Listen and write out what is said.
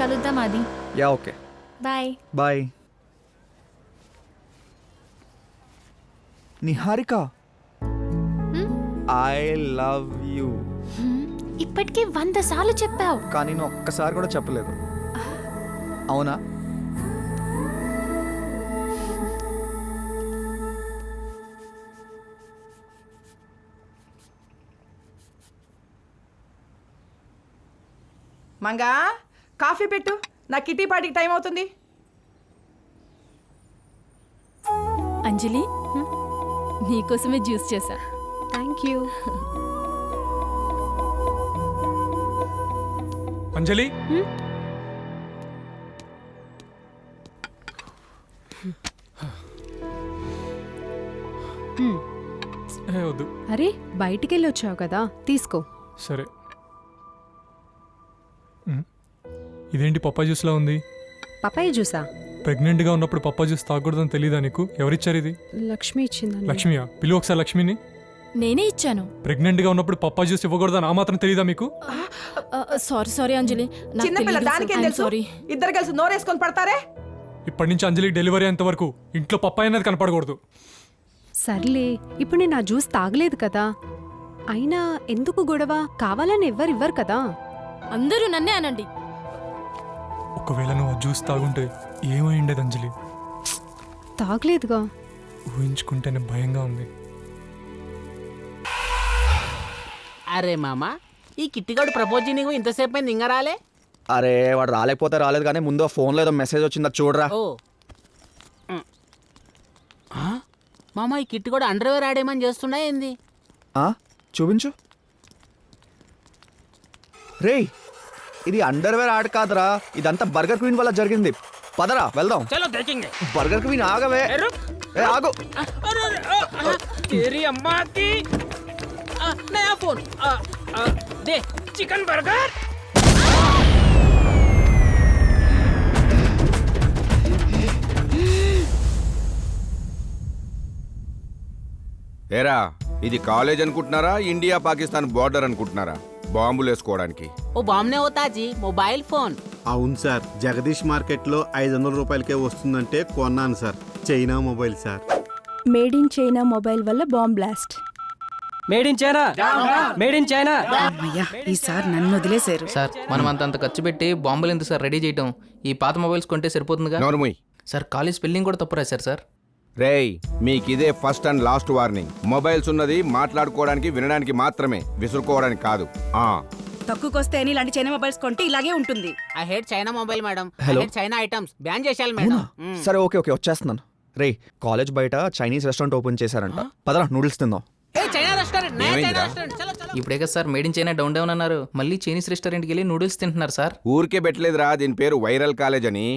కలుద్దాం అది. Yeah okay bye. Bye. Niharika I love you. ఇప్పటికే 100 సార్లు చెప్పావు. కానీ నేను ఒక్కసారి కూడా చెప్పలేదు. అవునా? మంగా కాఫీ పెట్టు, నా కిటీ పార్టీకి టైం అవుతుంది. అంజలి నీకోసమే జ్యూస్ చేశా. Thank you. అంజలి వద్దు. అరే బయటికి వెళ్ళి వచ్చావు కదా, తీసుకో. సరే. ఇదేంటి పప్పా జ్యూస్లా ఉంది? పపాయ జ్యూసా? ప్రెగ్నెంట్గా ఉన్నప్పుడు పప్పా జ్యూస్ తాగకూడదని తెలీదా నీకు? ఎవరిచ్చారు ఇది? లక్ష్మి ఇచ్చిందండి. లక్ష్మియా? పిలువు ఒకసారి లక్ష్మిని. నేనే ఇచ్చాను. ప్రెగ్నెంట్గా ఉన్నప్పుడు పప్పా జ్యూస్ ఇవ్వకూడదని ఆ మాత్రం తెలీదా మీకు? సారీ అంజలి. చిన్నపిల్ల దానికేం తెలుసు? ఇద్దరు కలిసి నోరేసుకొని పడతారే. ఇప్పటి నుంచి అంజలికి డెలివరీ అయ్యేంత వరకు ఇంట్లో పప్పాయి అనేది కనపడకూడదు. సర్లే, ఇప్పుడు నేను ఆ జ్యూస్ తాగలేదు కదా. అయినా ఎందుకు గొడవ? కావాలని ఎవ్వరివ్వరు కదా. అందరూ నన్నే అనండి. ఒకవేళ నువ్వు ఆ జ్యూస్ తాగుంటే ఏమై ఉండేది అంజలి? తాగలేదుగా. ఊహించుకుంటేనే భయంగా ఉంది. అరే మామ, ఈ కిట్టిగాడు ప్రపోజ్ నీకు ఇంతసేపు అయింది ఇంకా రాలే? అరే వాడు రాలేకపోతే రాలేదు కానీ ముందు ఫోన్లో ఏదో మెసేజ్ వచ్చిందా చూడరా. ఓ మామ, ఈ కిట్టిగాడు అండర్వేర్ ఆడేమని చేస్తున్నా ఏంది? చూపించు. రేయ్ ఇది అండర్వేర్ ఆడ్ కాదురా, ఇదంతా బర్గర్ క్వీన్ వల్ల జరిగింది. పదరా వెళ్దాం. చలో దేखेंगे. బర్గర్ క్వీన్ ఆగవే. ఏ ఆగు. तेरी अम्मा की नया फोन दे. Chicken burger. ఏరా ఇది కాలేజ్ అనుకుంటున్నారా, ఇండియా పాకిస్తాన్ బార్డర్ అనుకుంటున్నారా బాంబులు వేసుకోవడానికి? ఓ బామ్నే హోతాజీ, మొబైల్ ఫోన్. అవును సార్, జగదీష్ మార్కెట్లో 500 రూపాయలకే వస్తుందంటే కొన్నాను sir. China mobile sir. Made in China mobile వల్ల bomb blast. Made in China, made in China. ఈసారి నన్ను వదిలేశారు సార్. మనం అంత ఖర్చు పెట్టి బాంబులు ఎందుకు సార్ రెడీ చేయటం? ఈ పాత మొబైల్స్ కొంటే సరిపోతుందిగా. నోర్ముయ్. సార్ కాలేజ్ స్పెల్లింగ్ కూడా తప్పు రాశారు సార్. రేయ్ మీకిదే first and last warning. Mobiles ఉన్నది మాట్లాడుకోవడానికి వినడానికి మాత్రమే, విసురుకోవడానికి కాదు. తక్కువకొస్తే అని ఇలాంటి చైనా మొబైల్స్ కొంటే ఇలాగే ఉంటుంది. I hate China mobile madam. I Hello? Hate China items ban చేశారు మేడం. సరే ఓకే ఓకే వచ్చేస్తున్నాను. రే కాలేజ్ బయట చైనీస్ రెస్టారెంట్ ఓపెన్ చేశారంట. పదరా నూడిల్స్ తిందాం. ఏ చైనా రెస్టారెంట్, నయా చైనా ఏమైందిరా? రెస్టారెంట్. చలో చలో. ఇప్పుడే కదా sir made in China down down అన్నారు. మళ్ళీ చైనీస్ రెస్టారెంట్కి వెళ్ళి నూడిల్స్ తింటున్నారు సార్. ఊరికే పెట్టలేదురా, దీని పేరు వైరల్ కాలేజ్ అని.